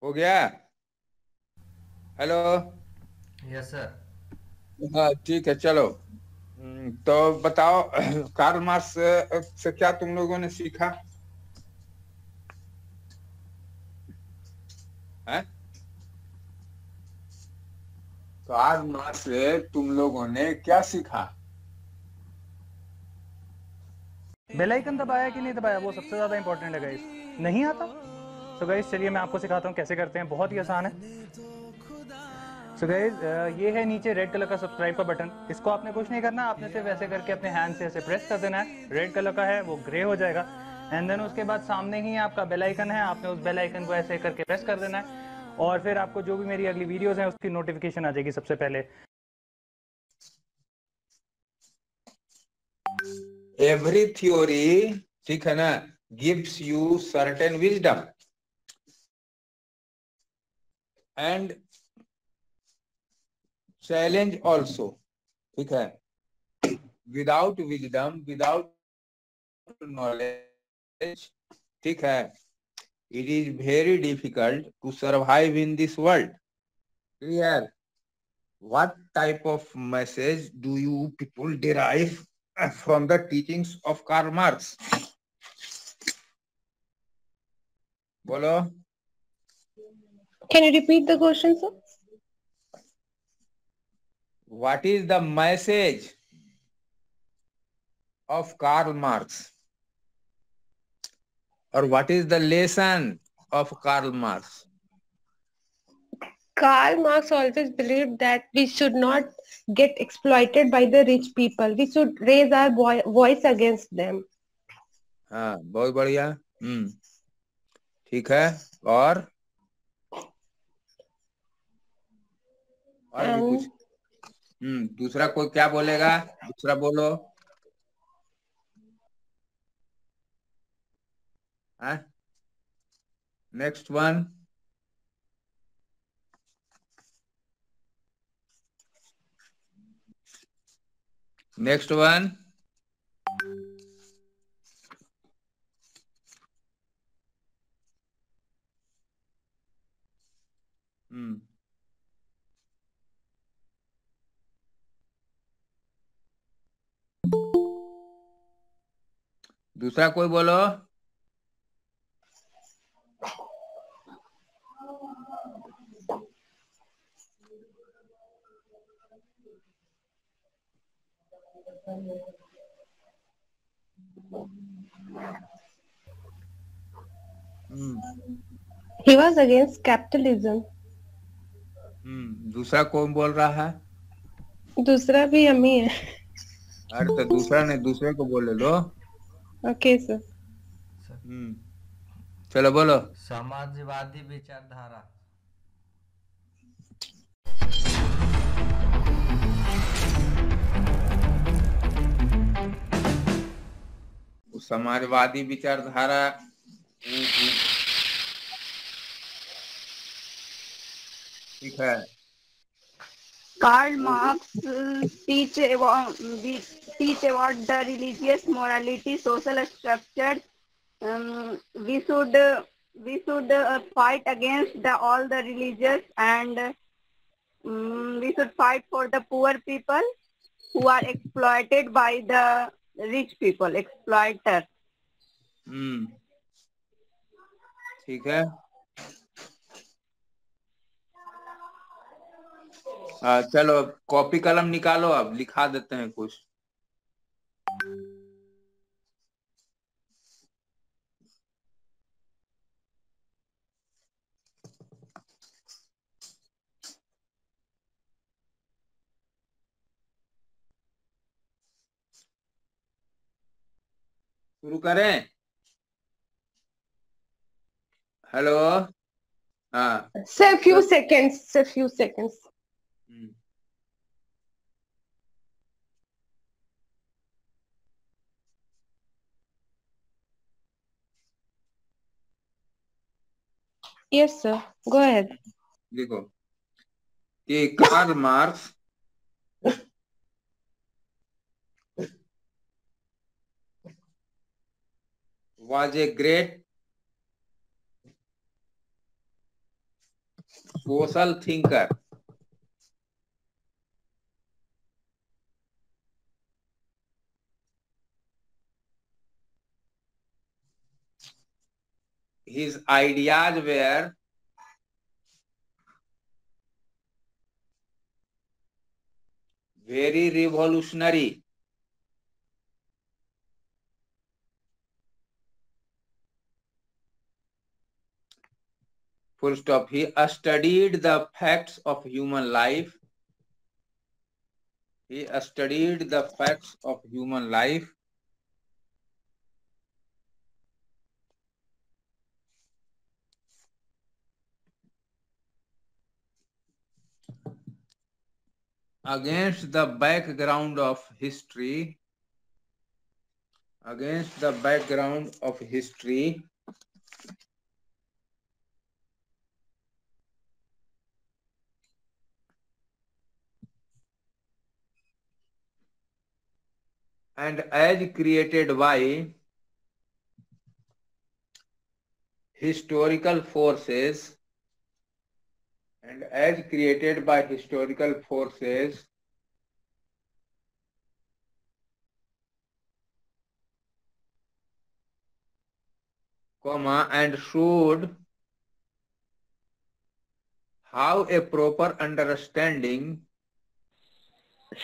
हो गया। Hello. Yes sir. हाँ ठीक है चलो। तो बताओ कार्ल मार्क्स से क्या तुम लोगों ने सीखा है? कार्ल मार्क्स से तुम लोगों ने क्या सीखा? बेल आइकन दबाया कि नहीं दबाया वो सबसे ज़्यादा इंपॉर्टेंट है गाइस। नहीं आता सो गाइस चलिए मैं आपको सिखाता हूँ कैसे करते हैं, बहुत ही आसान है। सो गाइस ये है नीचे रेड कलर का सब्सक्राइब का बटन, इसको आपने कुछ नहीं करना, आपने सिर्फ ऐसे करके अपने हैंड से ऐसे प्रेस कर देना है, रेड कलर का है वो ग्रे हो जाएगा। एंड देन उसके बाद सामने ही आपका बेल आइकन है, आपने उस बेल आइकन को ऐसे करके प्रेस कर देना है और फिर आपको जो भी मेरी अगली वीडियोज़ हैं उसकी नोटिफिकेशन आ जाएगी सबसे पहले। एवरी थ्योरी, ठीक है ना, gives you certain wisdom and challenge also, ठीक है। विदाउट विजडम, विदाउट नॉलेज, ठीक है, it is very difficult to survive in this world. Clear? What type of message do you people derive from the teachings of Karl Marx? बोलो। Can you repeat the question, sir? What is the message of Karl Marx? Or what is the lesson of Karl Marx? Karl Marx always believed that we should not get exploited by the rich people. We should raise our voice against them. हाँ बहुत बढ़िया। ठीक है। और भी कुछ? And दूसरा कोई क्या बोलेगा? दूसरा बोलो। हाँ, नेक्स्ट वन। Next one. हम्म दूसरा कोई बोलो। he was against capitalism. दूसरा कौन बोल रहा है? दूसरा भी हम ही है। अरे तो दूसरा नहीं, दूसरे को बोले लो। Okay, sir. हम्म चलो बोलो। समाजवादी विचारधारा। समाजवादी विचारधारा। ठीक है। Karl Marx teach about the religious morality, social structure. We should fight against all the religious, and we should fight for the poor people who are exploited by the rich people, exploiter. ठीक है। चलो अब copy कलम निकालो, अब लिखा देते हैं कुछ। शुरू करें? हेलो। हाँ। Sir, few seconds. Sir, few seconds. हम्म, Yes, sir. Go ahead. देखो कि Karl Marx was a great social thinker. His ideas were very revolutionary. Full stop. He studied the facts of human life. He studied the facts of human life. Against the background of history. Against the background of history. And as created by historical forces, and as created by historical forces, comma, and showed how a proper understanding,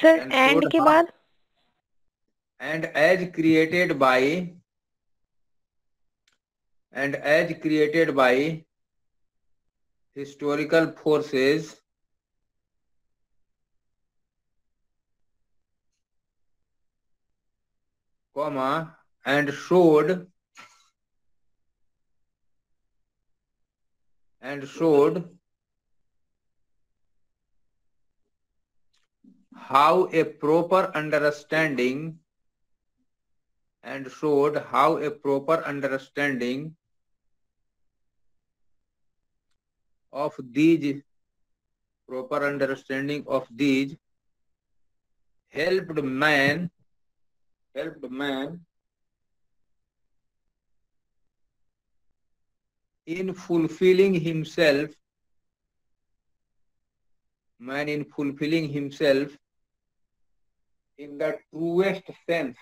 sir and and showed के how, बाद and as created by, and as created by historical forces, comma, and showed how a proper understanding, and showed how a proper understanding of these helped man in fulfilling himself in the truest sense.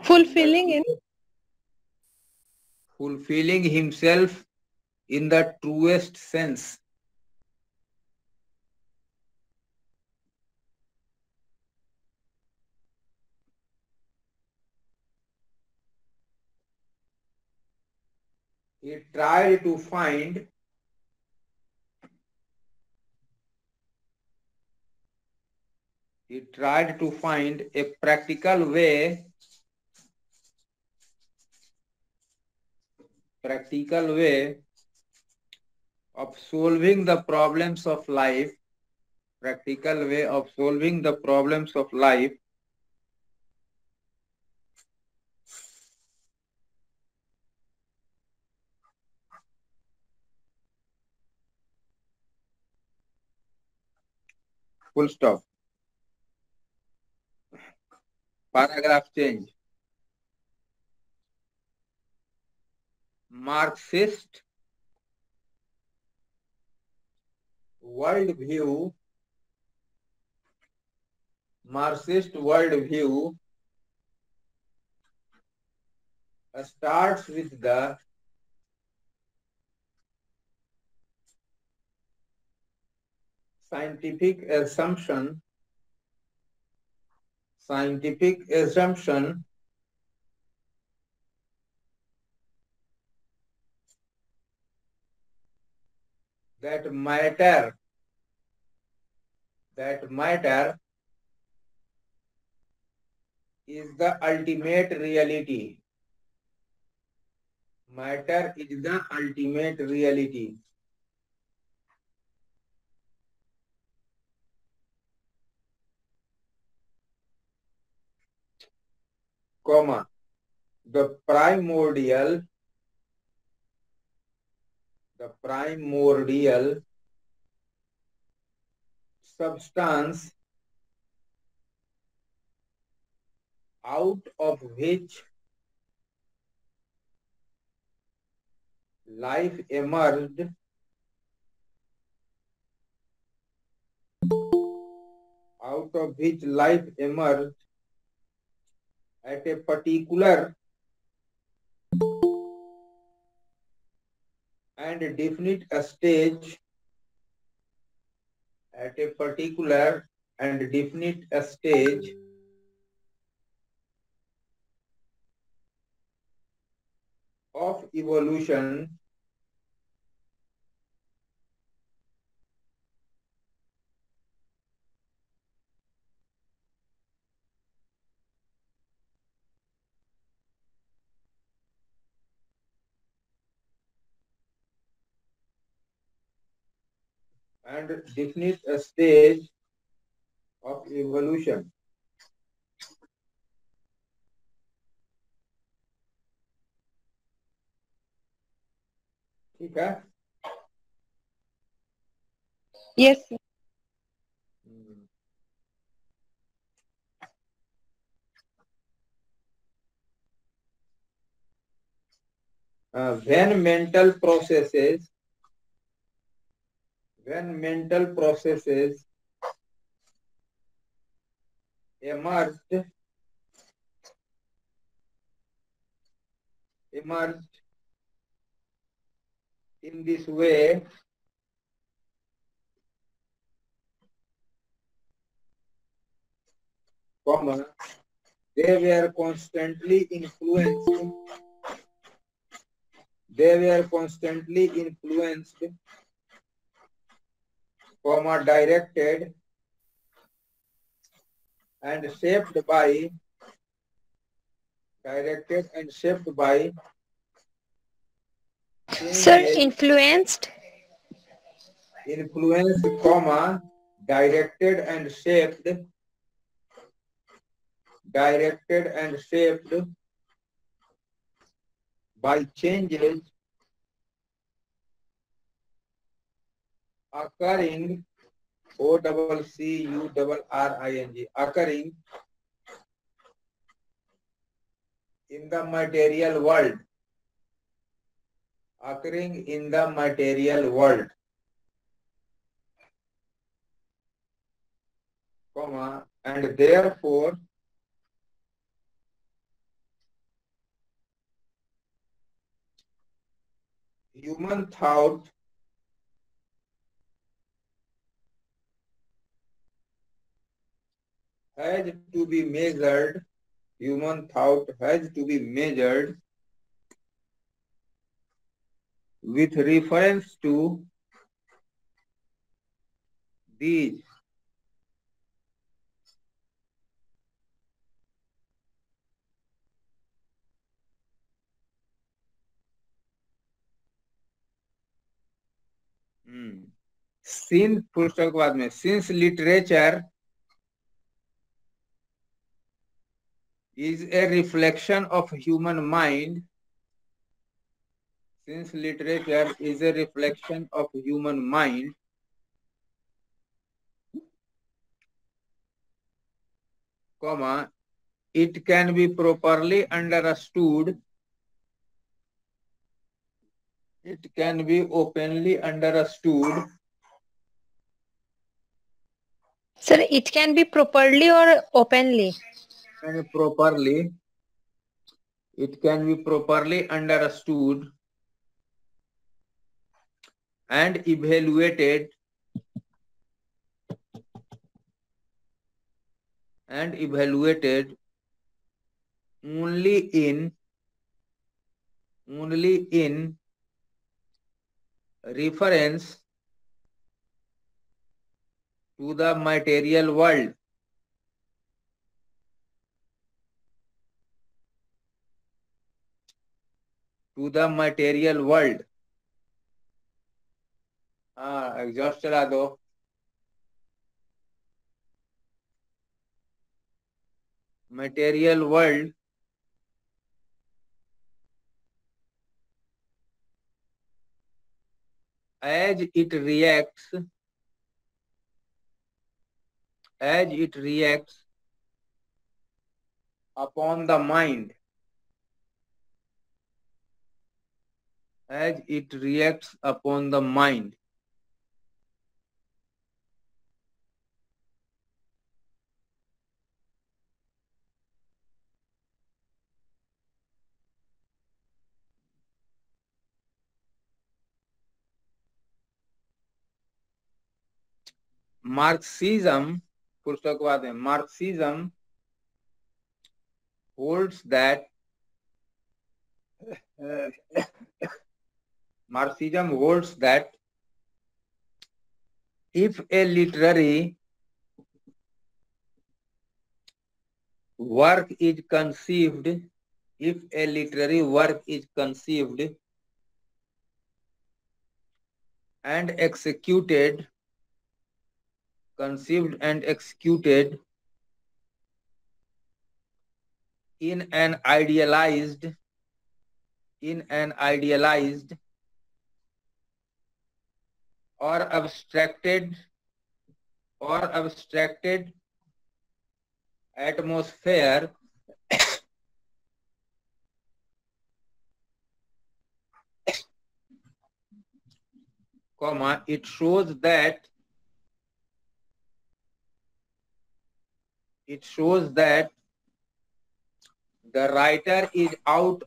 fulfilling in Fulfilling himself in the truest sense. He tried to find a practical way of solving the problems of life, full stop. Paragraph change. Marxist worldview starts with the scientific assumption that matter is the ultimate reality. Matter is the ultimate reality. Comma, the primordial substance out of which life emerged out of which life emerged at a particular and definite stage at a particular and definite stage of evolution and definite stage of evolution. ठीक है? Yes, sir. When mental processes emerged in this way, comma, they were constantly influenced, comma, directed and shaped by Sir, changes, influenced, comma, directed and shaped by changes occurring, OCCURRING, occurring in the material world, comma, and therefore human thought has to be measured with reference to these since full stop के बाद में since literature is a reflection of human mind, comma, it can be properly understood, it can be openly understood, Sir, it can be properly or openly. and properly, it can be properly understood and evaluated only in reference to the material world, हाँ exhaust चला दो, material world as it reacts upon the mind, as it reacts upon the mind. Marxism, पुस्तक के बाद है, Marxism holds that Marxism holds that if a literary work is conceived, if a literary work is conceived and executed, conceived and executed in an idealized or abstracted atmosphere, comma, it shows that the writer is out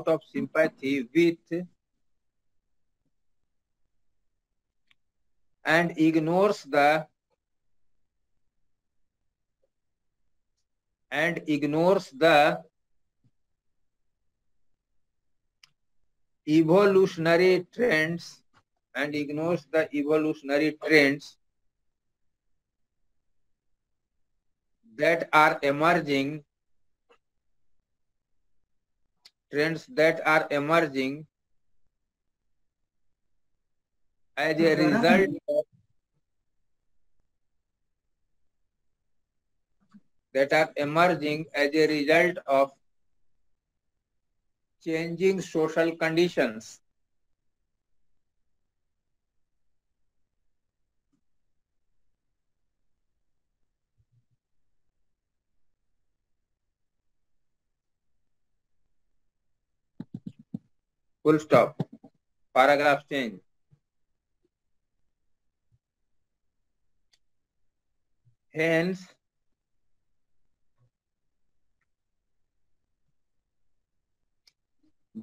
of sympathy with and ignores the evolutionary trends that are emerging as a result of changing social conditions. Full stop. Paragraph change. Hence,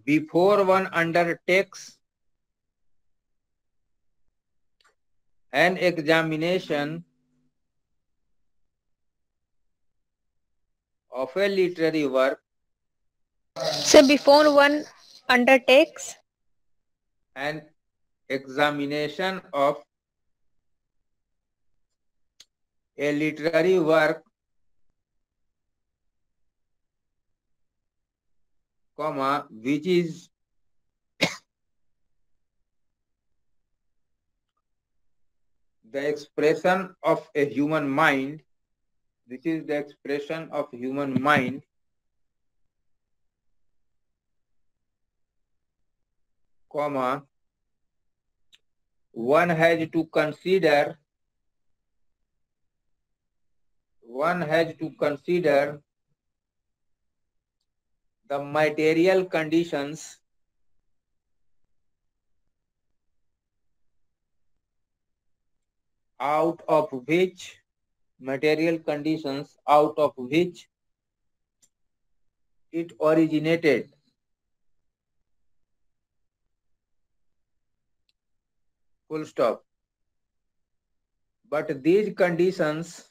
before one undertakes an examination of a literary work, So before one undertakes an examination of a literary work, comma, which is the expression of a human mind, comma, one has to consider the material conditions out of which it originated. Full stop. But these conditions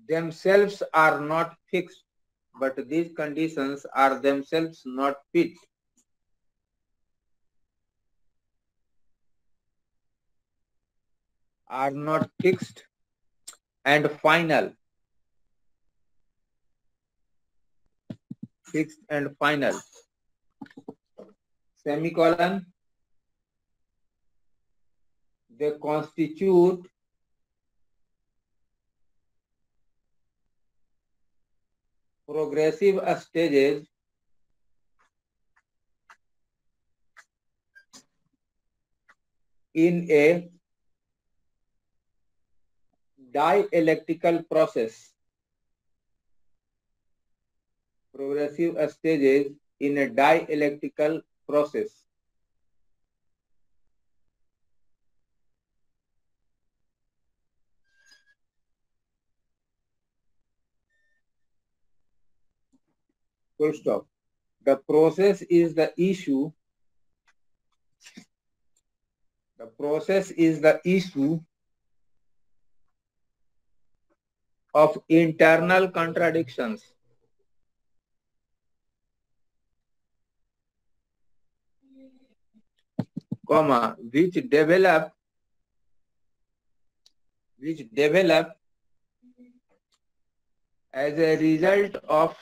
themselves are not fixed. Are not fixed and final. Semicolon. They constitute progressive stages in a dialectical process. Progressive stages in a dialectical process. Full stop. The process is the issue. The process is the issue of internal contradictions, comma, which develop as a result of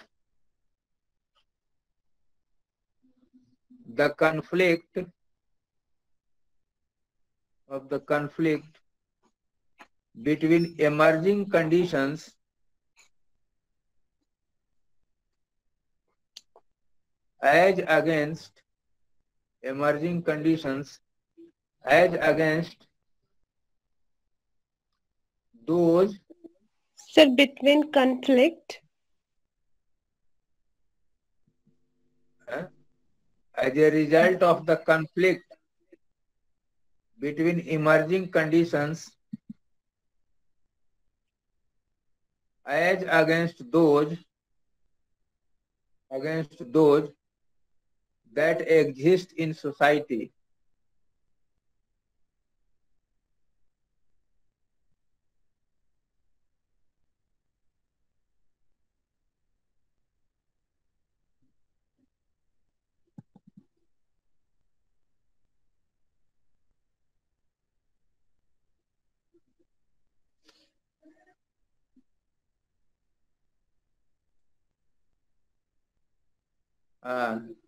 the conflict between emerging conditions as against those Sir, between conflict. as a result of the conflict between emerging conditions as against those that exist in society.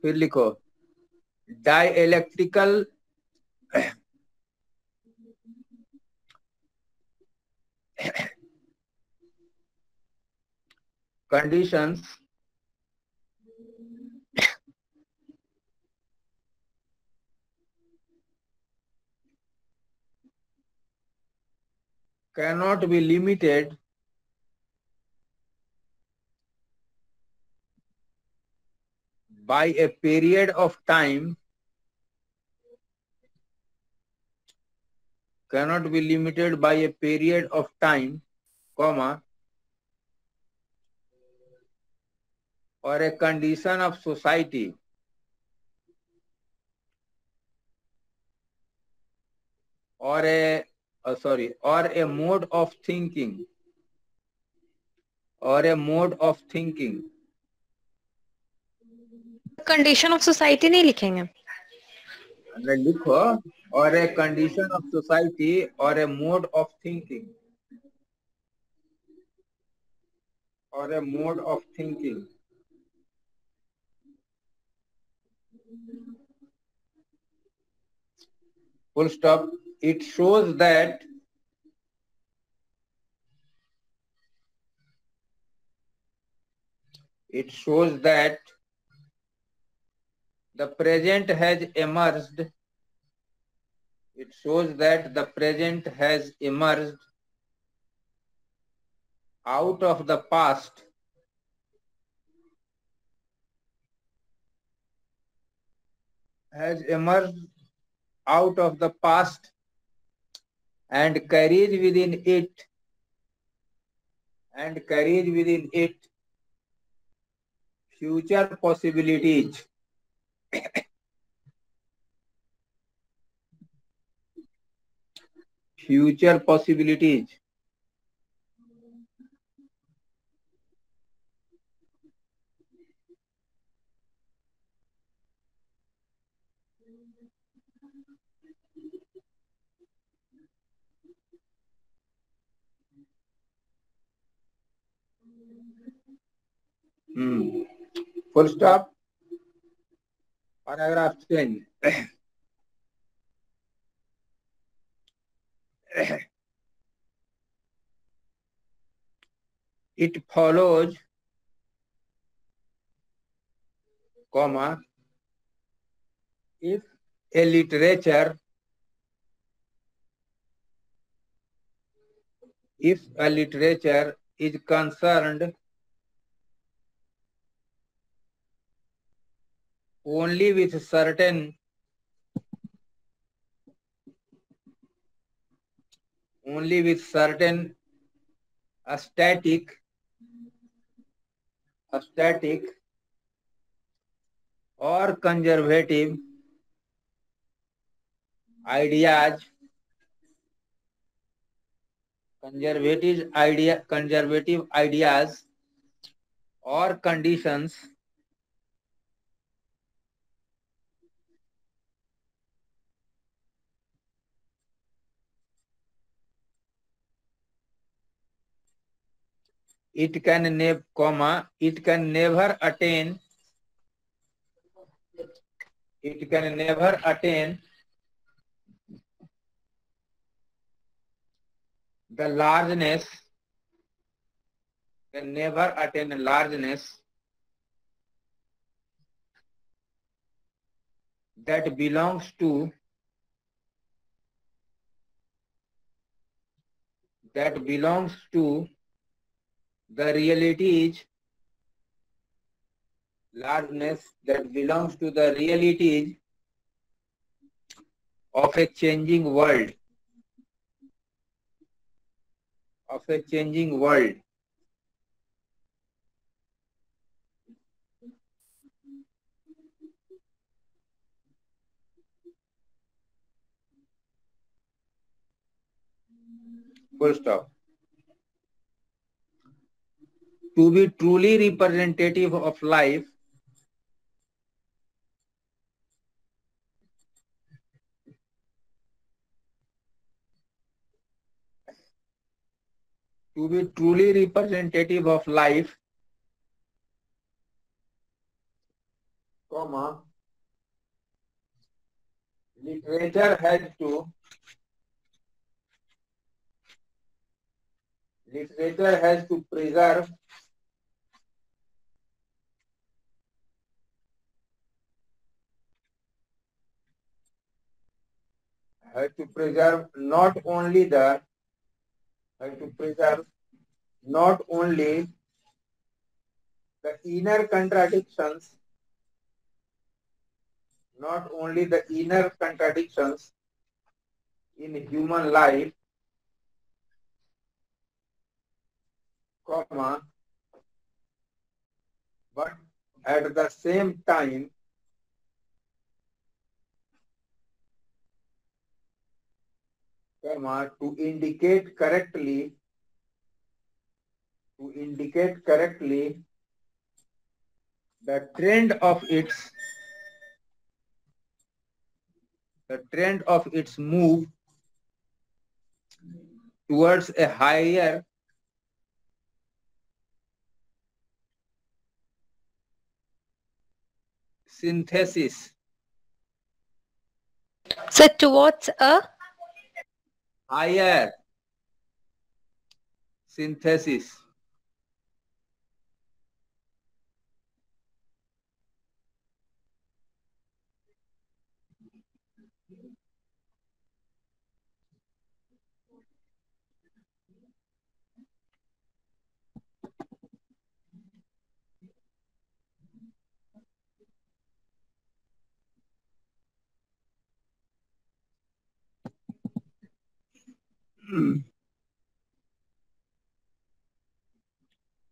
फिर लिखो dialectical conditions cannot be limited by a period of time, comma, or a condition of society, or a mode of thinking, condition of society नहीं लिखेंगे. लिखो or a condition of society or a mode of thinking, full stop. It shows that the present has emerged. Out of the past and carries within it future possibilities. Full stop. Paragraph 10. It follows comma, if a literature is concerned only with certain static or conservative ideas or conditions, it can never attain the largeness that belongs to the realities of a changing world. Full stop. To be truly representative of life, comma, literature has to preserve not only the inner contradictions in human life, comma, but at the same time comma, to indicate correctly the trend of its move towards a higher synthesis. So towards a Higher synthesis.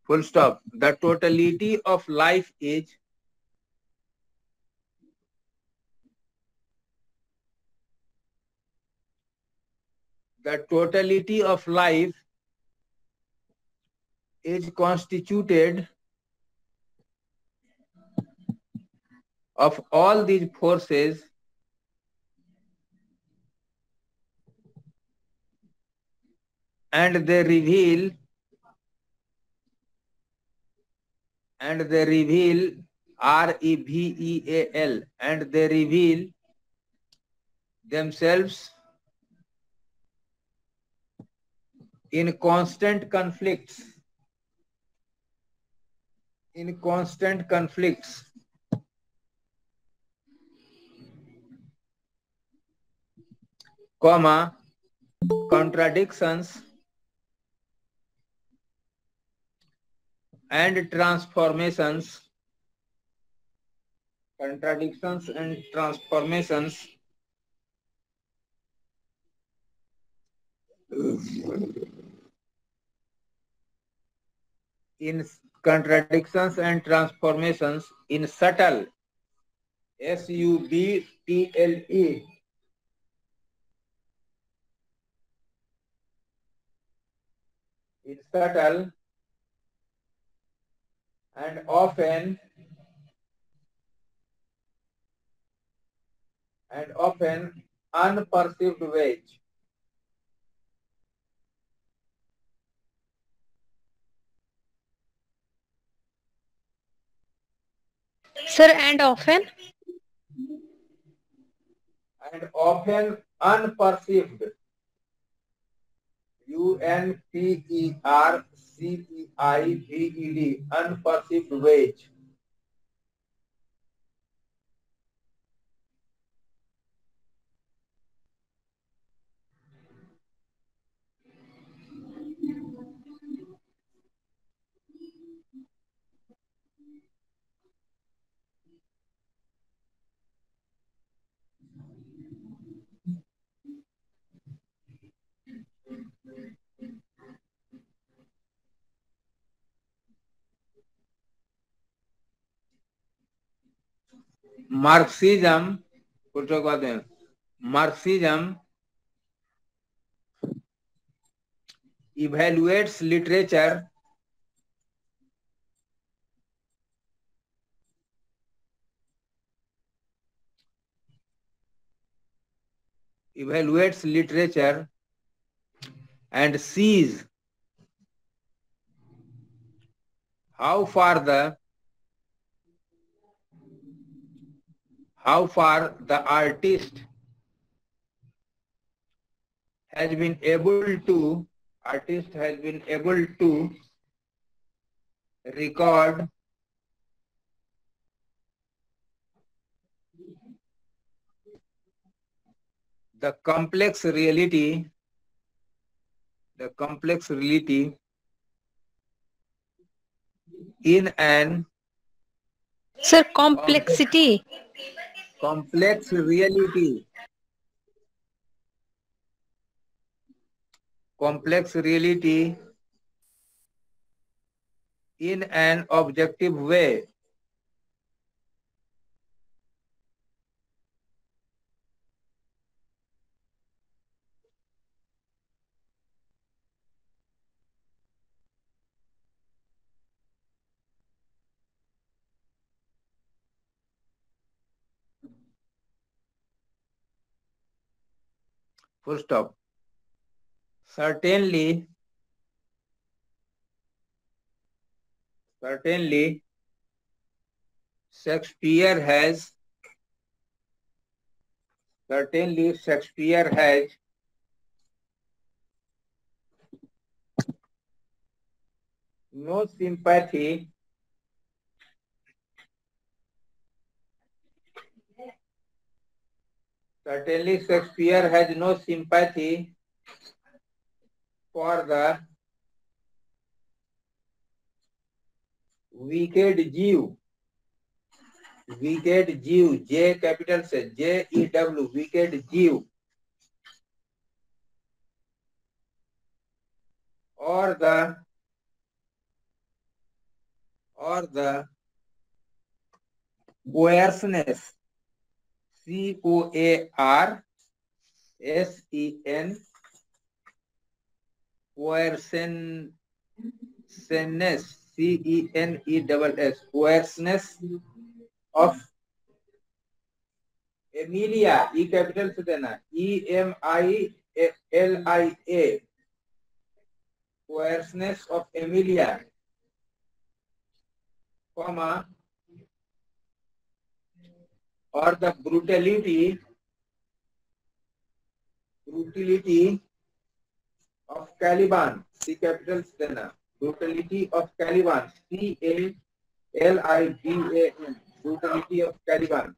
Full stop. The totality of life is constituted of all these forces and they reveal REVEAL and they reveal themselves in constant conflicts comma, contradictions and transformations, in contradictions and transformations in subtle, subtle, in subtle and often unperceived ways. Sir, and often? And often unperceived. UNPERCEIVED, unperceived ways. Marxism evaluates literature and sees how far the artist has been able to record the complex reality in an Sir, complexity. complex reality in an objective way. Full stop. Certainly, Shakespeare has no sympathy for the wicked Jew, J capital से Jew, wicked Jew, or the coarseness, COARSEN, coarseness, CENESS, coarseness of Emilia, E capital से देना, EMILIA, coarseness of Emilia, comma, or the brutality of Caliban, C capital से देना, brutality of Caliban, CALIBAN, brutality of Caliban,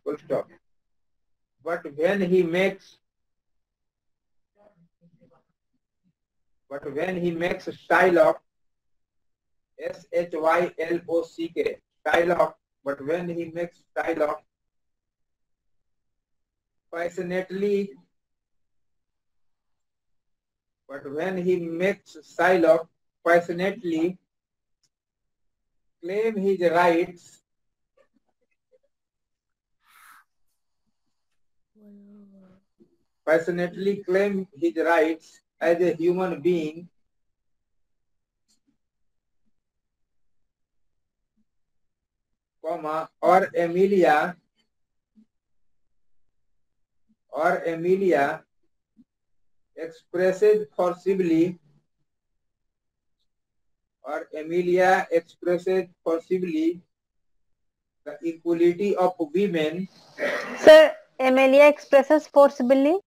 full stop. But when he makes Shylock, Shylock, Shylock, but when he makes Shylock passionately, claim his rights as a human being, comma, or Emilia expresses forcibly the equality of women, Sir, Amelia expresses forcibly.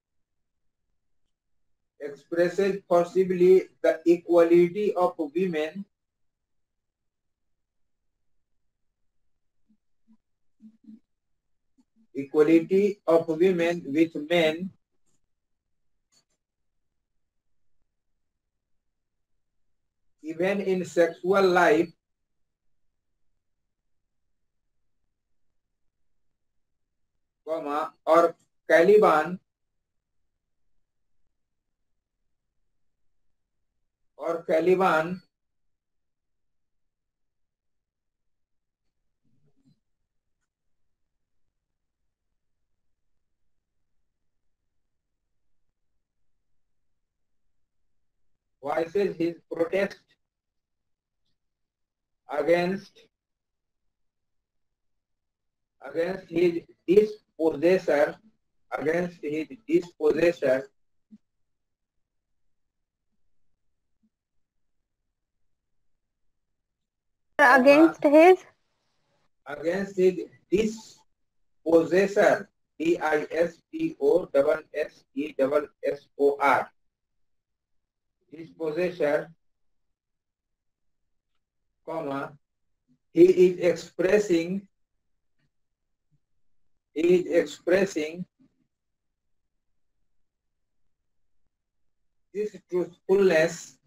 the equality of women with men, even in sexual life, comma, or Caliban voices his protest against his dispossessor, Against his dispossessor, Dispossessor, dispossessor, comma, he is expressing this truthfulness,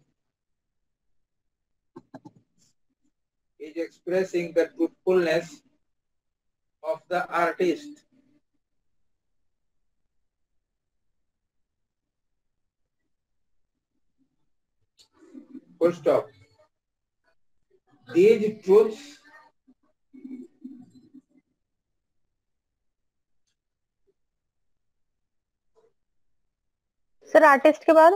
is expressing the truthfulness of the artist. Full stop. These truths sir artist के बाद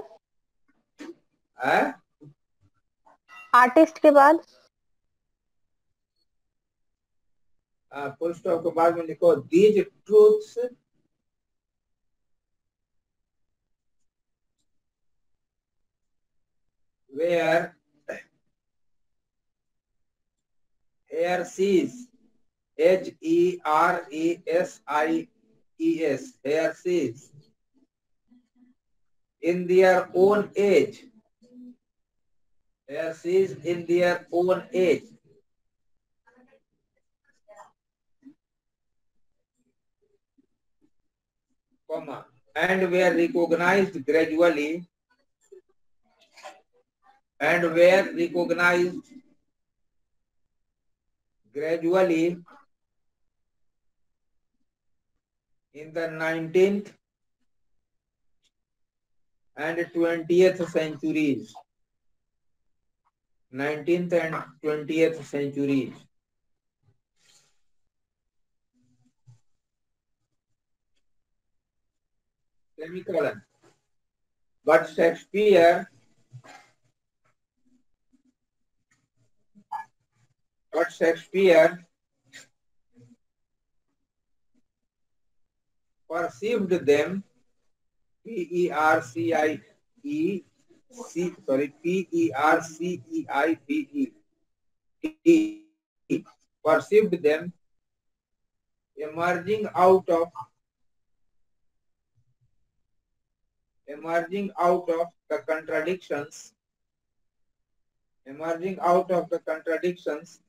full stop के बाद में लिखो these truths where heresies, heresies, in their own age, comma, and were recognized gradually, in the 19th and 20th centuries. 19th and 20th centuries. Semicolon. But Shakespeare perceived them, perceived them emerging out of the contradictions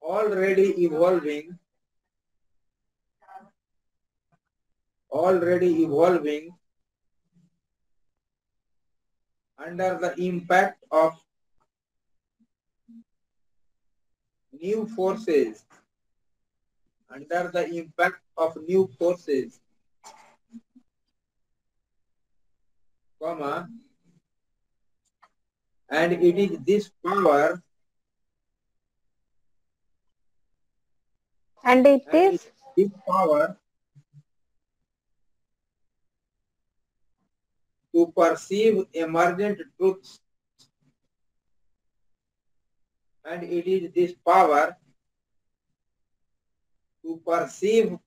already evolving already evolving under the impact of new forces, under the impact of new forces, comma, and it is this power And it and is this power to perceive emergent truths, and it is this power to perceive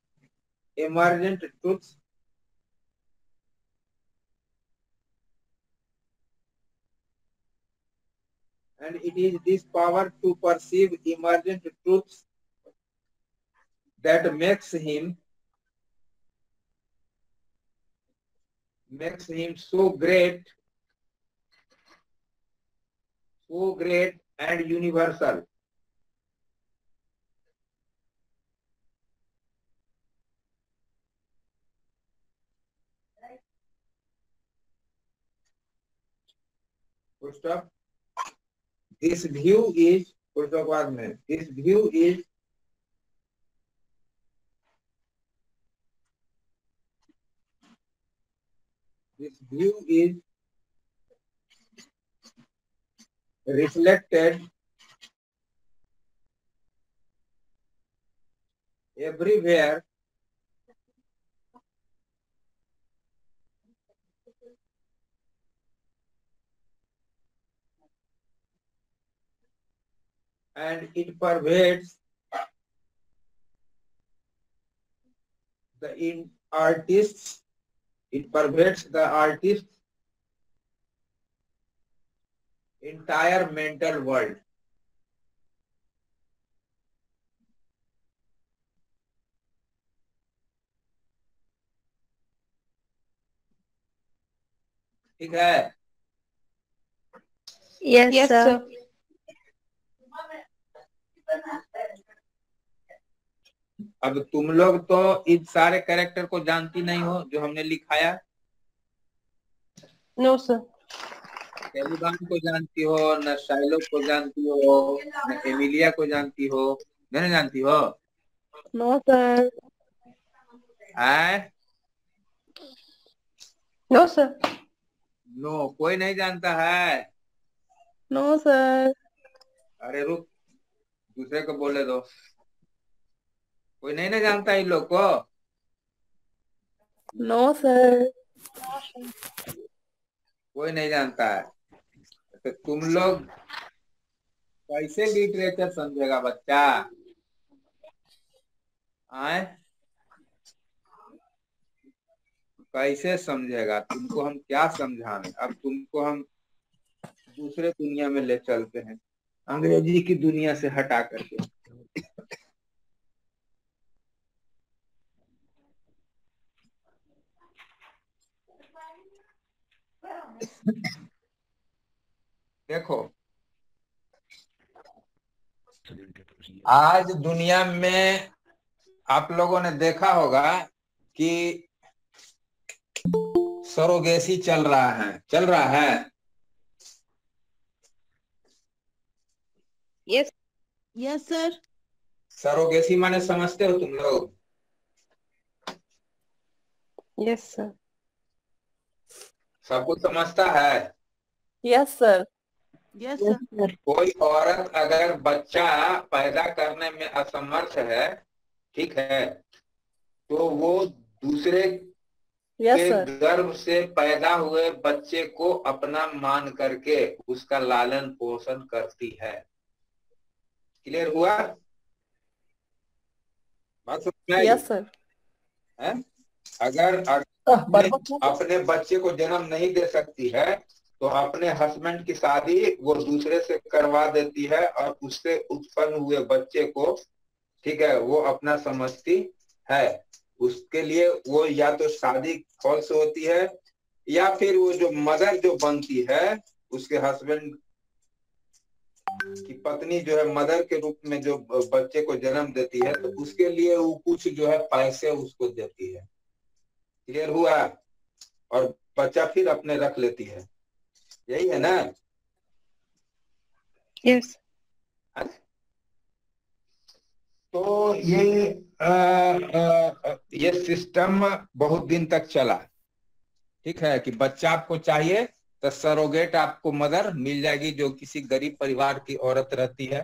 emergent truths and it is this power to perceive emergent truths that makes him so great and universal. Full stop. This view is this view is reflected everywhere and it pervades the artist's entire mental world. ठीक है? Yes, yes, sir. sir. अब तुम लोग तो इन सारे character को जानती नहीं हो जो हमने लिखाया। No, sir. कैलिबान को जानती हो, न शाइलो को जानती हो, न एमिलिया को जानती हो, नहीं जानती हो? No, sir. No, sir. No, कोई नहीं जानता है। No, sir. अरे रुक, दूसरे को बोले दो। कोई नहीं ना जानता इन लोग को? No, sir. कोई नहीं जानता है। तो तुम लोग कैसे लिटरेचर समझेगा बच्चा? कैसे समझेगा? तुमको हम क्या समझाएं? अब तुमको हम दूसरे दुनिया में ले चलते हैं, अंग्रेजी की दुनिया से हटा करके। देखो, आज दुनिया में आप लोगों ने देखा होगा कि सरोगेसी चल रहा है। Yes. Yes, sir. सरोगेसी माने समझते हो तुम लोग? Yes, sir. सब कुछ समझता है? Yes, sir. Yes, sir. कोई औरत अगर बच्चा पैदा करने में असमर्थ है, ठीक है, तो वो दूसरे के गर्भ से पैदा हुए बच्चे को अपना मान करके उसका लालन पोषण करती है। क्लियर हुआ? बात समझ में आई? Yes, sir. अगर अपने बच्चे को जन्म नहीं दे सकती है तो अपने हस्बैंड की शादी वो दूसरे से करवा देती है और उससे उत्पन्न हुए बच्चे को, ठीक है, वो अपना समझती है। उसके लिए वो या तो शादी फॉल्स होती है या फिर वो जो मदर जो बनती है, उसके हस्बैंड की पत्नी जो है मदर के रूप में जो बच्चे को जन्म देती है, तो उसके लिए वो कुछ जो है पैसे उसको देती है। क्लियर हुआ? और बच्चा फिर अपने रख लेती है, यही है ना? Yes. तो ये सिस्टम बहुत दिन तक चला, ठीक है, कि बच्चा आपको चाहिए तो सरोगेट आपको मदर मिल जाएगी, जो किसी गरीब परिवार की औरत रहती है,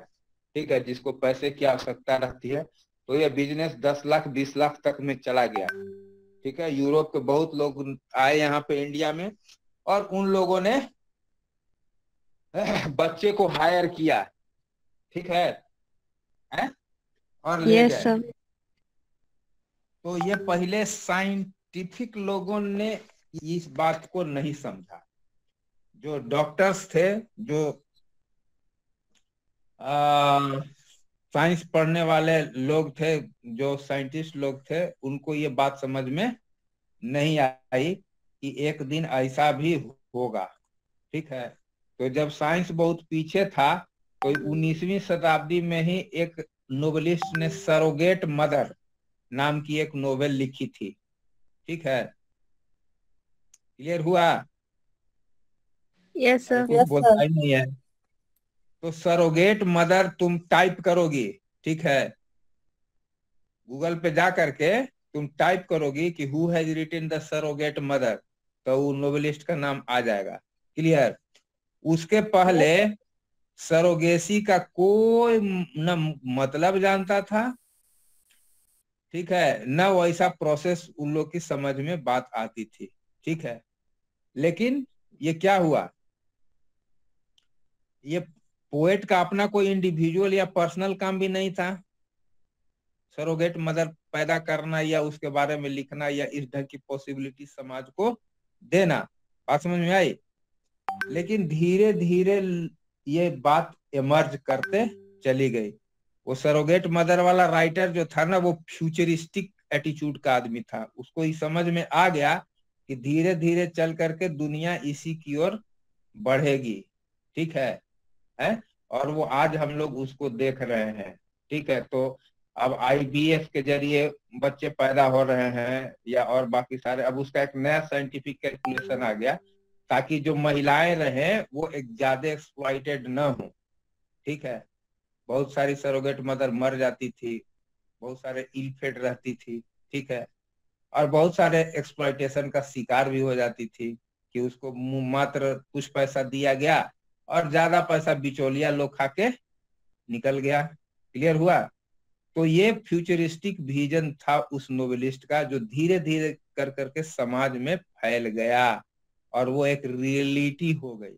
ठीक है, जिसको पैसे की आवश्यकता रहती है। तो ये बिजनेस 10 लाख 20 लाख तक में चला गया, ठीक है। यूरोप के बहुत लोग आए यहाँ पे इंडिया में, और उन लोगों ने बच्चे को हायर किया, ठीक है, और ले Yes, गए। sir. तो ये पहले साइंटिफिक लोगों ने इस बात को नहीं समझा। जो डॉक्टर्स थे, जो साइंस पढ़ने वाले लोग थे, जो साइंटिस्ट लोग थे, उनको ये बात समझ में नहीं आई कि एक दिन ऐसा भी होगा, ठीक है। तो जब साइंस बहुत पीछे था, तो 19वीं शताब्दी में ही एक नोवेलिस्ट ने सरोगेट मदर नाम की एक नोवेल लिखी थी, ठीक है। क्लियर हुआ? Yes, sir. कुछ बोलता ही नहीं है। तो सरोगेट मदर तुम टाइप करोगी, ठीक है, गूगल पे जा करके तुम टाइप करोगी कि who has written the surrogate mother, तो वो नोवेलिस्ट का नाम आ जाएगा। क्लियर? उसके पहले सरोगेसी का कोई न मतलब जानता था, ठीक है, न वैसा प्रोसेस उन लोग की समझ में बात आती थी, ठीक है। लेकिन ये क्या हुआ, ये पोएट का अपना कोई इंडिविजुअल या पर्सनल काम भी नहीं था सरोगेट मदर पैदा करना, या उसके बारे में लिखना, या इस ढंग की पॉसिबिलिटी समाज को देना। बात समझ में आई? लेकिन धीरे धीरे ये बात इमर्ज करते चली गई। वो सरोगेट मदर वाला राइटर जो था ना, वो फ्यूचरिस्टिक एटीट्यूड का आदमी था। उसको ये समझ में आ गया कि धीरे धीरे चल करके दुनिया इसी की ओर बढ़ेगी, ठीक है? और वो आज हम लोग उसको देख रहे हैं, ठीक है। तो अब IVF के जरिए बच्चे पैदा हो रहे हैं, या और बाकी सारे, अब उसका एक नया साइंटिफिक कैलकुलेशन आ गया, ताकि जो महिलाएं रहें वो एक ज्यादा एक्सप्लॉइटेड न हो, ठीक है। बहुत सारी सरोगेट मदर मर जाती थी, बहुत सारे इल फेट रहती थी, ठीक है, और बहुत सारे एक्सप्लॉइटेशन का शिकार भी हो जाती थी, कि उसको मात्र कुछ पैसा दिया गया और ज्यादा पैसा बिचौलिया लोग खा के निकल गया। क्लियर हुआ? तो ये फ्यूचरिस्टिक विजन था उस नोवेलिस्ट का, जो धीरे धीरे कर करके समाज में फैल गया, और वो एक रियलिटी हो गई।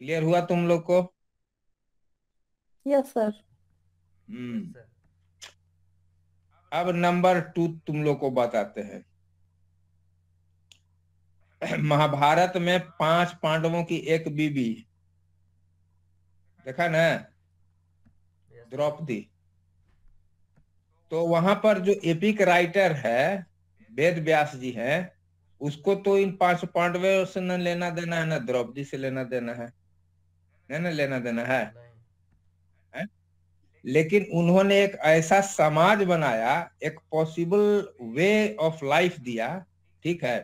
क्लियर हुआ तुम लोग को? Yes sir. अब नंबर 2 तुम लोग को बताते हैं। महाभारत में 5 पांडवों की एक बीबी, देखा ना, द्रौपदी। तो वहां पर जो एपिक राइटर है वेद व्यास जी हैं, उसको तो इन 5 पांडवों से न लेना देना है, न द्रौपदी से लेना देना है, न लेना देना है? लेकिन उन्होंने एक ऐसा समाज बनाया, एक पॉसिबल वे ऑफ लाइफ दिया, ठीक है,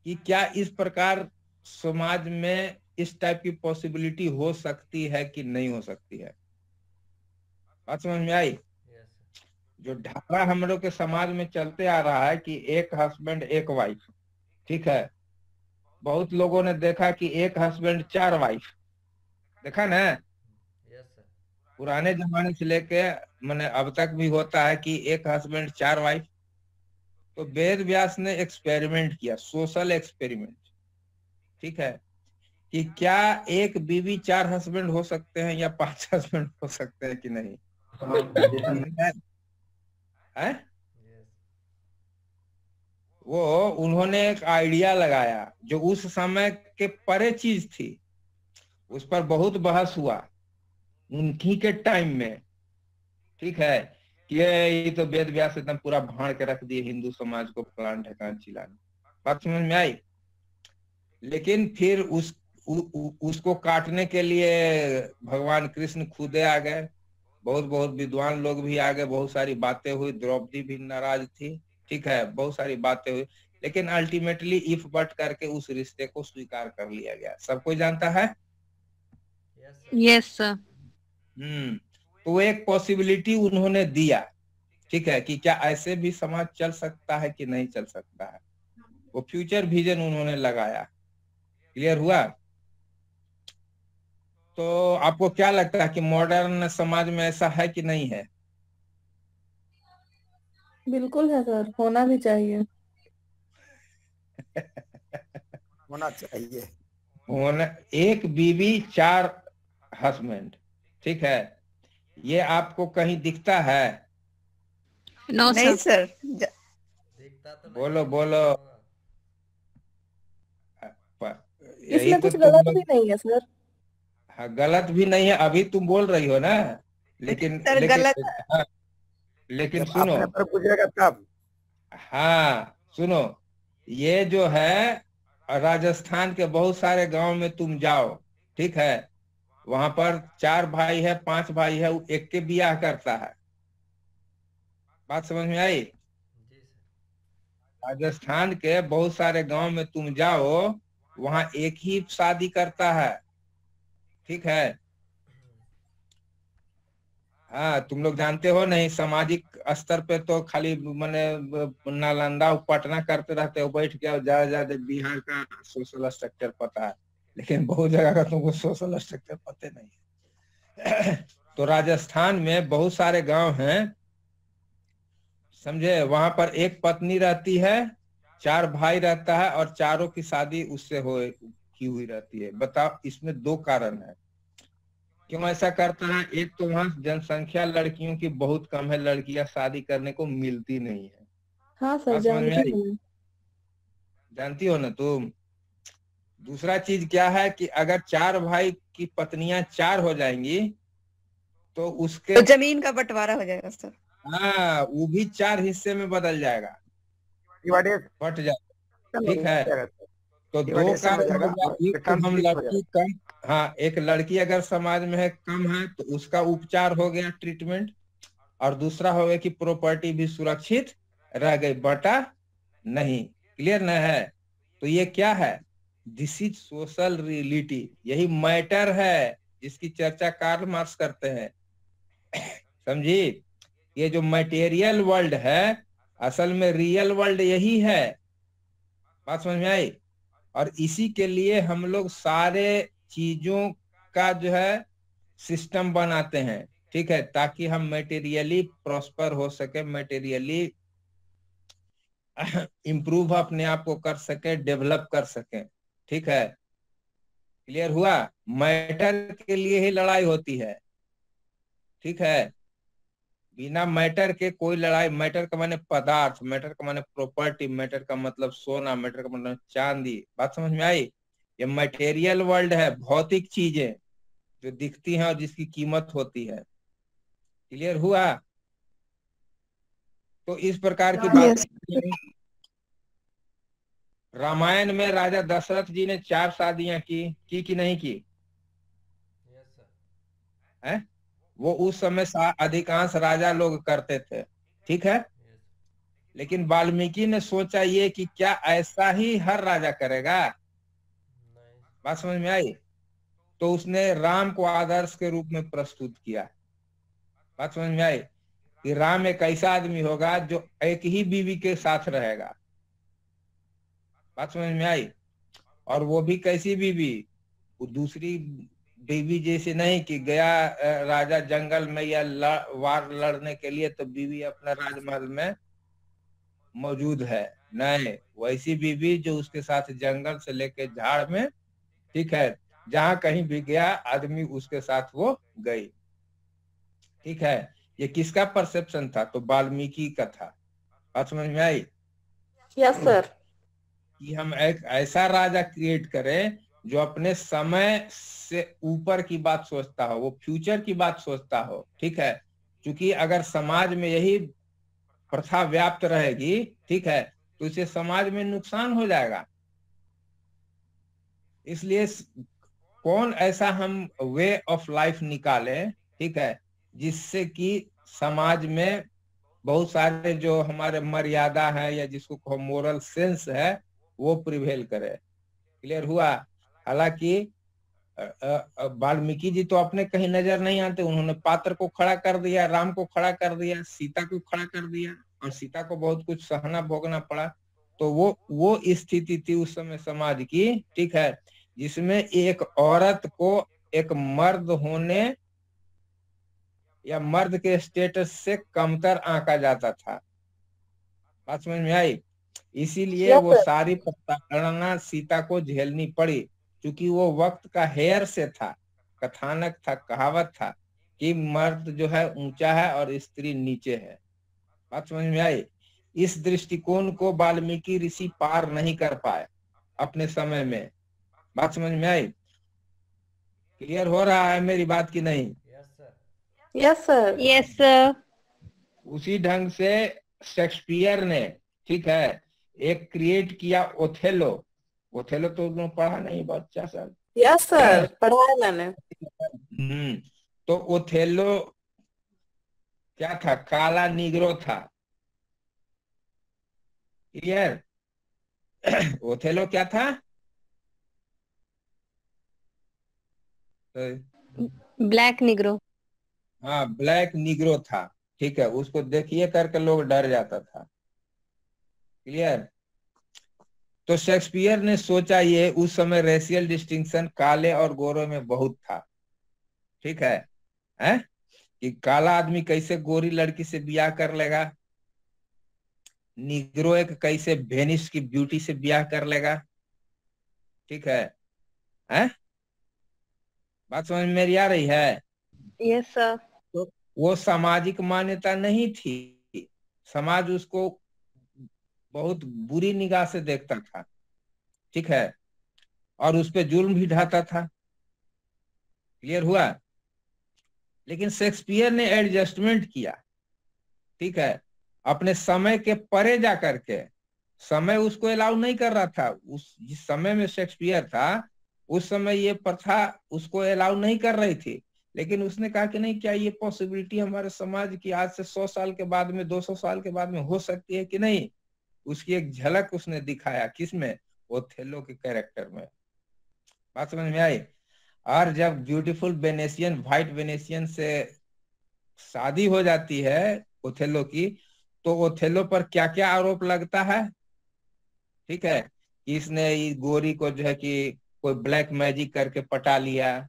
कि क्या इस प्रकार समाज में इस टाइप की पॉसिबिलिटी हो सकती है कि नहीं हो सकती है। बात समझ में आई? जो ढांचा हम लोग के समाज में चलते आ रहा है कि एक हस्बैंड एक वाइफ, ठीक है, बहुत लोगों ने देखा कि एक हस्बैंड 4 वाइफ, देखा ना, पुराने जमाने से लेके मैंने अब तक भी होता है कि एक हस्बैंड 4 वाइफ। तो वेद व्यास ने एक्सपेरिमेंट किया, सोशल एक्सपेरिमेंट, ठीक है, कि क्या एक बीवी 4 हस्बैंड हो सकते हैं या 5 हस्बैंड हो सकते हैं कि नहीं है? वो उन्होंने एक आइडिया लगाया जो उस समय के परे चीज थी, उस पर बहुत बहस हुआ उनकी के टाइम में, ठीक है, कि ये तो वेद व्यास एकदम पूरा भाड़ के रख दिए हिंदू समाज को, फलान ढकान चिलाने। बात समझ में आई? लेकिन फिर उसको काटने के लिए भगवान कृष्ण खुदे आ गए, बहुत बहुत विद्वान लोग भी आ गए, बहुत सारी बातें हुई, द्रौपदी भी नाराज थी, ठीक है, बहुत सारी बातें हुई, लेकिन अल्टीमेटली इफ बट करके उस रिश्ते को स्वीकार कर लिया गया। सब कोई जानता है। Yes sir. तो एक पॉसिबिलिटी उन्होंने दिया, ठीक है, कि क्या ऐसे भी समाज चल सकता है कि नहीं चल सकता है। वो फ्यूचर विजन उन्होंने लगाया। क्लियर हुआ। तो आपको क्या लगता है कि मॉडर्न समाज में ऐसा है कि नहीं है? बिल्कुल है सर, होना भी चाहिए। होना चाहिए। होना, एक बीवी 4 हस्बैंड, ठीक है, ये आपको कहीं दिखता है? नो नहीं सर। सर। दिखता तो नहीं बोलो है, बोलो। यही इसमें तो कुछ तुम गलत लोग। भी नहीं है सर। हाँ, गलत भी नहीं है, अभी तुम बोल रही हो ना, लेकिन सर गलत। हाँ, लेकिन जब सुनो। अपने पर पूछेगा तब। हाँ सुनो, ये जो है राजस्थान के बहुत सारे गांव में तुम जाओ, ठीक है, वहां पर 4 भाई है, 5 भाई है, वो एक के बियाह करता है। बात समझ में आई? जी सर। राजस्थान के बहुत सारे गांव में तुम जाओ, वहां एक ही शादी करता है, ठीक है। हाँ, तुम लोग जानते हो नहीं, सामाजिक स्तर पे तो खाली मैंने नालंदा पटना करते रहते हो बैठ के, ज्यादा ज्यादा बिहार का सोशल स्ट्रक्चर पता है, लेकिन बहुत जगह का तुमको सोशल स्ट्रक्चर पता नहीं है। तो राजस्थान में बहुत सारे गांव हैं, समझे, वहां पर एक पत्नी रहती है, 4 भाई रहता है, और चारों की शादी उससे की हुई रहती है। बताओ, इसमें 2 कारण है क्यों ऐसा करता है। एक तो वहां जनसंख्या लड़कियों की बहुत कम है, लड़कियां शादी करने को मिलती नहीं है। हाँ सर, बात समझ में जानती आई? हूँ। जानती हो ना तुम। दूसरा चीज क्या है कि अगर 4 भाई की पत्नियां 4 हो जाएंगी तो उसके, तो जमीन का बंटवारा हो जाएगा सर। हाँ, वो भी 4 हिस्से में बदल जाएगा, बट जाएगा, ठीक है। तो 2 कारण हो गया। एक तो हम लड़की कम, हाँ, एक लड़की अगर समाज में है, कम है, तो उसका उपचार हो गया, ट्रीटमेंट, और दूसरा हो गया कि प्रॉपर्टी भी सुरक्षित रह गई, बटा नहीं। क्लियर न है? तो ये क्या है? दिस इज सोशल रियलिटी, यही मैटर है जिसकी चर्चा कार्ल मार्क्स करते हैं। समझी? ये जो मटेरियल वर्ल्ड है, असल में रियल वर्ल्ड यही है। बात समझ में आई? और इसी के लिए हम लोग सारे चीजों का जो है सिस्टम बनाते हैं, ठीक है, ताकि हम मटेरियली प्रॉस्पर हो सके, मटेरियली इम्प्रूव अपने आप को कर सके, डेवलप कर सके, ठीक है। क्लियर हुआ? मैटर के लिए ही लड़ाई होती है, ठीक है। बिना मैटर के कोई लड़ाई, मैटर का माने पदार्थ, मैटर का माने प्रॉपर्टी, मैटर का मतलब सोना, मैटर का मतलब चांदी। बात समझ में आई? ये मटेरियल वर्ल्ड है, भौतिक चीजें जो दिखती हैं और जिसकी कीमत होती है। क्लियर हुआ? तो इस प्रकार की बात। रामायण में राजा दशरथ जी ने 4 शादियां की कि नहीं की? Yes sir. है, वो उस समय अधिकांश राजा लोग करते थे, ठीक है। यस। लेकिन वाल्मीकि ने सोचा ये कि क्या ऐसा ही हर राजा करेगा? नहीं। बात समझ में आई? तो उसने राम को आदर्श के रूप में प्रस्तुत किया। बात समझ में आई कि राम एक ऐसा आदमी होगा जो एक ही बीवी के साथ रहेगा। बात समझ में आई? और वो भी कैसी बीवी? वो दूसरी बीवी जैसे नहीं कि गया राजा जंगल में या वार लड़ने के लिए तो बीवी अपना राजमहल में मौजूद है। नहीं, वैसी बीवी जो उसके साथ जंगल से लेके झाड़ में, ठीक है, जहां कहीं भी गया आदमी उसके साथ वो गई, ठीक है। ये किसका परसेप्शन था? तो वाल्मीकि का था। बात समझ में आई? Yes sir. कि हम एक ऐसा राजा क्रिएट करें जो अपने समय से ऊपर की बात सोचता हो, वो फ्यूचर की बात सोचता हो, ठीक है। क्योंकि अगर समाज में यही प्रथा व्याप्त रहेगी, ठीक है, तो इसे समाज में नुकसान हो जाएगा। इसलिए कौन ऐसा हम वे ऑफ लाइफ निकालें, ठीक है, जिससे कि समाज में बहुत सारे जो हमारे मर्यादा है या जिसको मोरल सेंस है वो प्रिवेल करे। क्लियर हुआ? हालांकि वाल्मीकि जी तो अपने कहीं नजर नहीं आते, उन्होंने पात्र को खड़ा कर दिया, राम को खड़ा कर दिया, सीता को खड़ा कर दिया, और सीता को बहुत कुछ सहना भोगना पड़ा। तो वो स्थिति थी उस समय समाज की, ठीक है, जिसमें एक औरत को एक मर्द होने या मर्द के स्टेटस से कमतर आंका जाता था। बात समझ में आई? इसीलिए Yes, वो sir. सारी प्रताड़ना सीता को झेलनी पड़ी, क्योंकि वो वक्त का हेयर से था, कथानक था, कहावत था कि मर्द जो है ऊंचा है और स्त्री नीचे है। बात समझ में आई? इस दृष्टिकोण को वाल्मीकि ऋषि पार नहीं कर पाए अपने समय में। बात समझ में आई? क्लियर हो रहा है मेरी बात की नहीं? Yes sir. Yes, sir. Yes, sir. उसी ढंग से शेक्सपियर ने, ठीक है, एक क्रिएट किया ओथेलो। ओथेलो तो उन्होंने पढ़ा नहीं बच्चा सर। Yes, sir. पढ़ा है मैंने। तो ओथेलो क्या था? काला निग्रो था। क्लियर? ओथेलो क्या था? Black Negro. हाँ, ब्लैक निग्रो था, ठीक है, उसको देखिए करके लोग डर जाता था। क्लियर? तो शेक्सपियर ने सोचा, ये उस समय रेशियल डिस्टिंक्शन काले और गोरों में बहुत था, ठीक है, हैं? कि काला आदमी कैसे गोरी लड़की से ब्याह कर लेगा, निग्रो एक कैसे वेनिस की ब्यूटी से ब्याह कर लेगा, ठीक है, हैं? बात समझ में मेरी आ रही है? Yes, sir. तो वो सामाजिक मान्यता नहीं थी, समाज उसको बहुत बुरी निगाह से देखता था, ठीक है, और उस पे जुल्म भी ढाता था। क्लियर हुआ? लेकिन शेक्सपियर ने एडजस्टमेंट किया, ठीक है, अपने समय के परे जा करके। समय उसको अलाउ नहीं कर रहा था, उस जिस समय में शेक्सपियर था उस समय ये प्रथा उसको अलाउ नहीं कर रही थी, लेकिन उसने कहा कि नहीं, क्या ये पॉसिबिलिटी हमारे समाज की आज से 100 साल के बाद में, 200 साल के बाद में हो सकती है कि नहीं? उसकी एक झलक उसने दिखाया, किसमें? ओथेलो के कैरेक्टर में। बात समझ में आई? और जब ब्यूटीफुल वेनेशियन, व्हाइट वेनेशियन से शादी हो जाती है ओथेलो की, तो ओथेलो पर क्या क्या आरोप लगता है, ठीक है, कि इसने इस गोरी को जो है कि कोई ब्लैक मैजिक करके पटा लिया,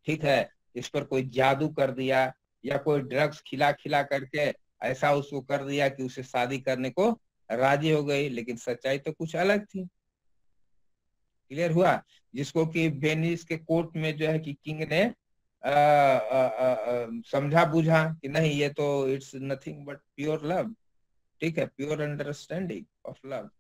ठीक है, इस पर कोई जादू कर दिया, या कोई ड्रग्स खिला खिला करके ऐसा उसको कर दिया कि उसे शादी करने को राजी हो गई। लेकिन सच्चाई तो कुछ अलग थी। क्लियर हुआ? जिसको कि वेनिस के कोर्ट में जो है कि किंग ने समझा बुझा कि नहीं, ये तो it's nothing but pure love, ठीक है, प्योर अंडरस्टैंडिंग ऑफ लव।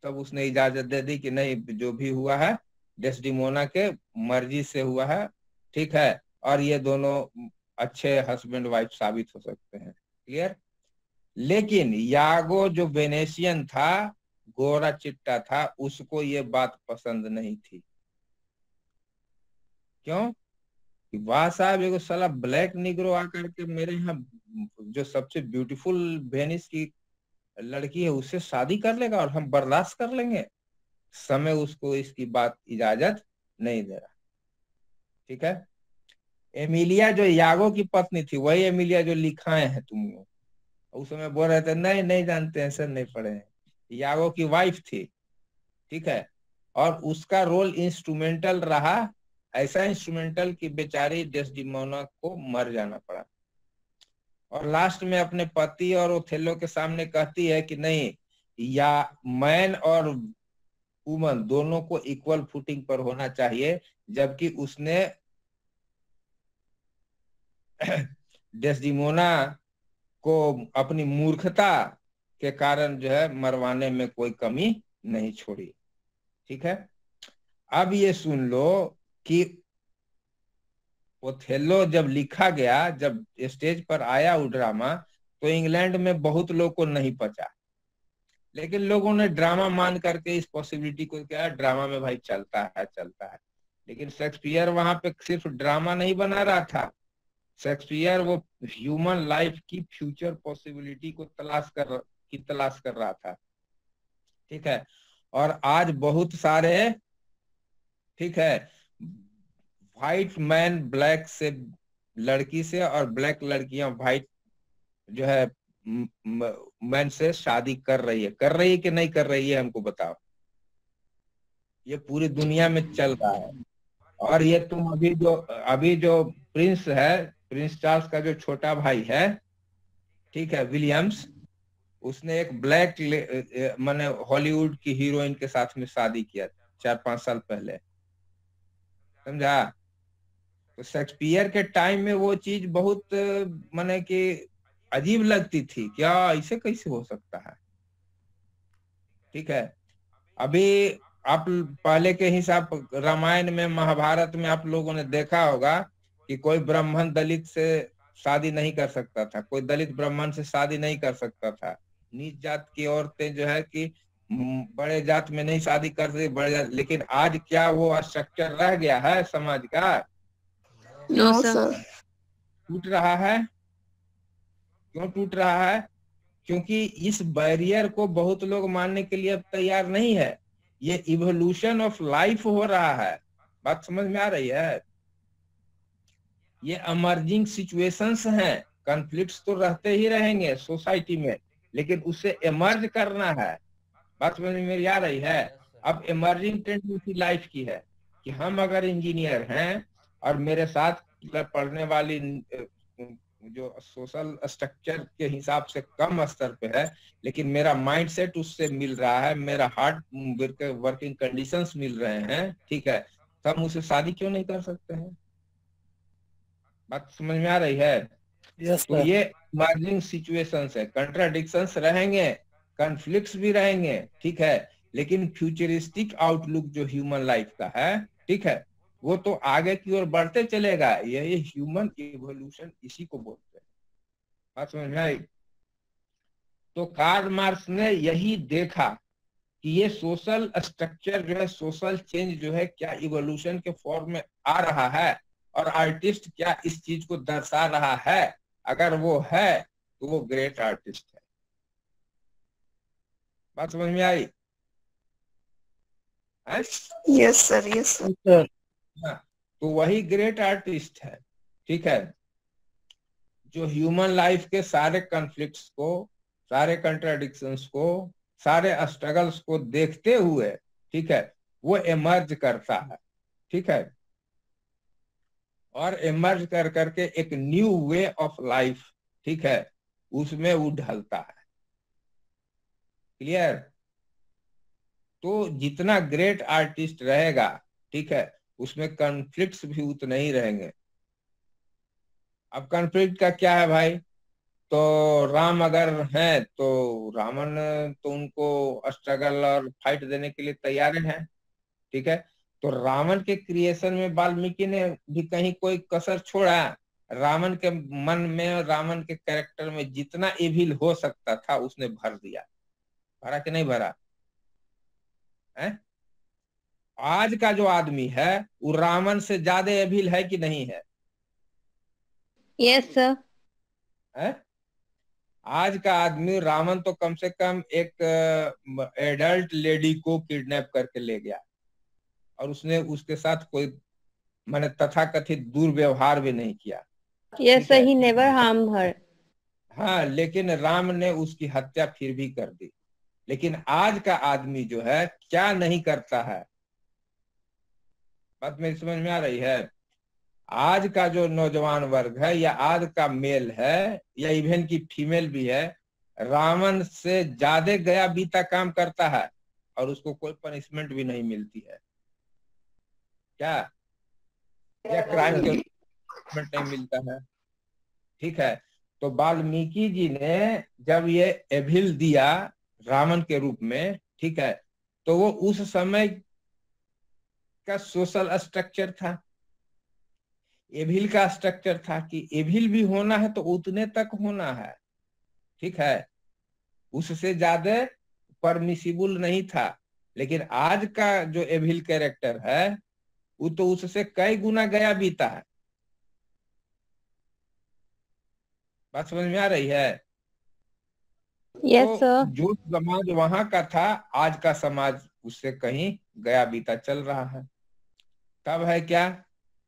तब उसने इजाजत दे दी कि नहीं, जो भी हुआ है डेस्डिमोना के मर्जी से हुआ है, ठीक है, और ये दोनों अच्छे हस्बैंड वाइफ साबित हो सकते हैं। क्लियर? लेकिन यागो जो वेनेशियन था, गोरा चिट्टा था, उसको ये बात पसंद नहीं थी। क्यों? कि वाह साहब, एगो साला ब्लैक निग्रो आकर के मेरे यहाँ जो सबसे ब्यूटीफुल वेनिस की लड़की है उससे शादी कर लेगा और हम बर्दाश्त कर लेंगे। समय उसको इसकी बात इजाजत नहीं दे रहा, ठीक है। एमिलिया जो यागो की पत्नी थी, वही एमिलिया जो लिखाए हैं तुम लोग, उस समय बोल रहे थे नहीं नहीं जानते हैं सर, नहीं पढ़े हैं। यागो की वाइफ थी, ठीक है, और उसका रोल इंस्ट्रूमेंटल रहा, ऐसा इंस्ट्रूमेंटल कि बेचारी डेस्डिमोना को मर जाना पड़ा, और लास्ट में अपने पति और ओथेलो के सामने कहती है कि नहीं, या मैन और वुमन दोनों को इक्वल फुटिंग पर होना चाहिए, जबकि उसने डेस्डिमोना को अपनी मूर्खता के कारण जो है मरवाने में कोई कमी नहीं छोड़ी, ठीक है। अब ये सुन लो कि ओथेलो जब लिखा गया, जब स्टेज पर आया वो ड्रामा, तो इंग्लैंड में बहुत लोग को नहीं पचा, लेकिन लोगों ने ड्रामा मान करके इस पॉसिबिलिटी को क्या, ड्रामा में भाई चलता है चलता है। लेकिन शेक्सपियर वहां पे सिर्फ ड्रामा नहीं बना रहा था, शेक्सपियर वो ह्यूमन लाइफ की फ्यूचर पॉसिबिलिटी को तलाश कर रहा था, ठीक है। और आज बहुत सारे, ठीक है, व्हाइट मैन ब्लैक से लड़की से और ब्लैक लड़कियां व्हाइट जो है मैन से शादी कर रही है कि नहीं कर रही है, हमको बताओ। ये पूरी दुनिया में चल रहा है। और ये तुम अभी जो प्रिंस है, प्रिंस चार्ल्स का जो छोटा भाई है, ठीक है, विलियम्स, उसने एक ब्लैक माने हॉलीवुड की हीरोइन के साथ में शादी किया 4-5 साल पहले, समझा। तो शेक्सपियर के टाइम में वो चीज बहुत माने कि अजीब लगती थी, क्या ऐसे कैसे हो सकता है, ठीक है। अभी आप पहले के हिसाब, रामायण में, महाभारत में आप लोगों ने देखा होगा कि कोई ब्राह्मण दलित से शादी नहीं कर सकता था, कोई दलित ब्राह्मण से शादी नहीं कर सकता था। नीच जात की औरतें जो है कि बड़े जात में नहीं शादी कर सकती, बड़े जात। लेकिन आज क्या वो स्ट्रक्चर रह गया है समाज का? No sir. टूट रहा है। क्यों टूट रहा है? क्योंकि इस बैरियर को बहुत लोग मानने के लिए अब तैयार नहीं है। ये इवोल्यूशन ऑफ लाइफ हो रहा है। बात समझ में आ रही है? ये अमर्जिंग सिचुएशंस हैं। कॉन्फ्लिक्ट्स तो रहते ही रहेंगे सोसाइटी में, लेकिन उससे एमर्ज करना है। बात समझ में मेरी आ रही है? अब एमर्जिंग टेंडेंसी लाइफ की है कि हम अगर इंजीनियर हैं और मेरे साथ पढ़ने वाली जो सोशल स्ट्रक्चर के हिसाब से कम स्तर पे है, लेकिन मेरा माइंडसेट उससे मिल रहा है, मेरा हार्ड वर्किंग कंडीशंस मिल रहे हैं, ठीक है, तो हम उससे शादी क्यों नहीं कर सकते हैं? बात समझ में आ रही है? यस तो सर। ये इमर्जिंग सिचुएशंस है, कंट्राडिक्शंस रहेंगे, कॉन्फ्लिक्ट्स भी रहेंगे, ठीक है, लेकिन फ्यूचरिस्टिक आउटलुक जो ह्यूमन लाइफ का है, ठीक है, वो तो आगे की ओर बढ़ते चलेगा। यही ह्यूमन इवोल्यूशन इसी को बोलते हैं। बात समझ में आई? तो कार्ल मार्क्स ने यही देखा कि ये सोशल स्ट्रक्चर जो है, सोशल चेंज जो है, क्या इवोल्यूशन के फॉर्म में आ रहा है, और आर्टिस्ट क्या इस चीज को दर्शा रहा है। अगर वो है तो वो ग्रेट आर्टिस्ट है। बात समझ में आई? Yes sir, yes sir. हाँ, तो वही ग्रेट आर्टिस्ट है, ठीक है, जो ह्यूमन लाइफ के सारे कॉन्फ्लिक्ट्स को, सारे कंट्राडिक्शंस को, सारे स्ट्रगल्स को देखते हुए, ठीक है, वो एमर्ज करता है, ठीक है, और एमर्ज कर करके एक न्यू वे ऑफ लाइफ, ठीक है, उसमें वो ढलता है। क्लियर? तो जितना ग्रेट आर्टिस्ट रहेगा, ठीक है, उसमें कॉन्फ्लिक्ट्स भी उतने ही रहेंगे। अब कॉन्फ्लिक्ट का क्या है भाई? तो राम अगर हैं तो रावण तो उनको स्ट्रगल और फाइट देने के लिए तैयार हैं, ठीक है। तो रावण के क्रिएशन में वाल्मीकि ने भी कहीं कोई कसर छोड़ा? रावण के मन में, रावण के कैरेक्टर में जितना एविल हो सकता था उसने भर दिया। भरा कि नहीं भरा है? आज का जो आदमी है वो रावण से ज्यादा एविल है कि नहीं है? Yes sir. है? आज का आदमी, रावण तो कम से कम एक एडल्ट लेडी को किडनैप करके ले गया और उसने उसके साथ कोई माने तथाकथित दुर्व्यवहार भी नहीं किया। Yes sir, he never harm her. हाँ, लेकिन राम ने उसकी हत्या फिर भी कर दी। लेकिन आज का आदमी जो है क्या नहीं करता है? बात मेरी समझ में आ रही है? आज का जो नौजवान वर्ग है, या आज का मेल है, या इवन की फीमेल भी है, रावण से ज्यादा गया बीता काम करता है और उसको कोई पनिशमेंट भी नहीं मिलती है। क्या? या क्राइम के पनिशमेंट नहीं मिलता है, ठीक है। तो वाल्मीकि जी ने जब ये एविल दिया रावण के रूप में, ठीक है, तो वो उस समय का सोशल स्ट्रक्चर था, एविल का स्ट्रक्चर था कि एविल भी होना है तो उतने तक होना है, ठीक है, उससे ज्यादा परमिसिबल नहीं था। लेकिन आज का जो एविल कैरेक्टर है वो तो उससे कई गुना गया बीता है। बात समझ में आ रही है? Yes, तो sir. जो समाज वहां का था, आज का समाज उससे कहीं गया बीता चल रहा है। तब है क्या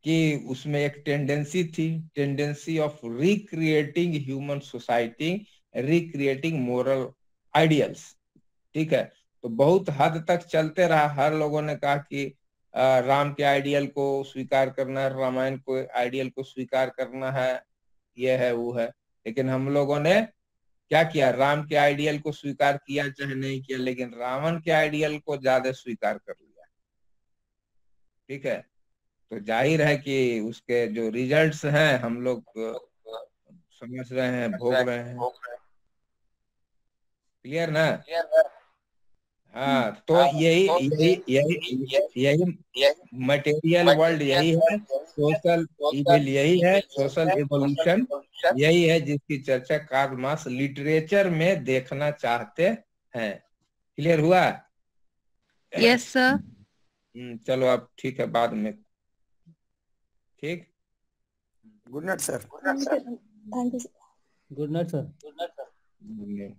कि उसमें एक tendency of recreating human society, recreating moral ideals. ठीक है, तो बहुत हद तक चलते रहा। हर लोगों ने कहा कि राम के आइडियल को स्वीकार करना है, रामायण को आइडियल को स्वीकार करना है, ये है वो है। लेकिन हम लोगों ने क्या किया? राम के आइडियल को स्वीकार किया चाहे नहीं किया, लेकिन रावण के आइडियल को ज्यादा स्वीकार कर लिया। ठीक है, तो जाहिर है कि उसके जो रिजल्ट्स हैं हम लोग समझ रहे हैं, भोग रहे हैं। क्लियर ना? हाँ, तो यही यही यही यही मटेरियल वर्ल्ड यही है, सोशल इविल यही है, सोशल इवोल्यूशन यही है, जिसकी चर्चा कार्ल मार्क्स लिटरेचर में देखना चाहते हैं। क्लियर हुआ? Yes, sir. चलो अब ठीक है, बाद में। ठीक, good night sir. Thank you. Good night sir. Good night.